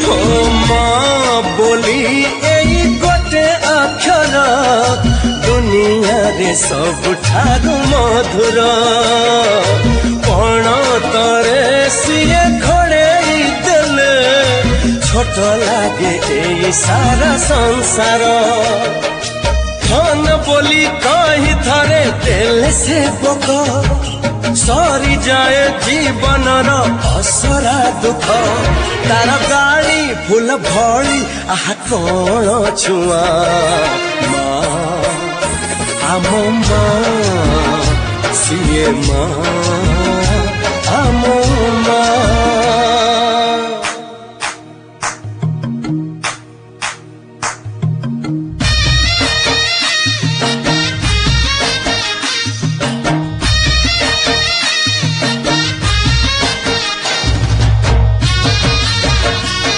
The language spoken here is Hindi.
हो माँ बोली एई गोटे अक्षर दुनिया रे सबठारु मधुर पण तरे सिए घोड़ेई देले छोट लागे एई सारा संसार धन बोली कही थरे देले से बोक सरी जाए जीवन असरा दुख तार गाड़ी फूल भली आहा कौन छुआ माँ आम माँ सीए माँ आम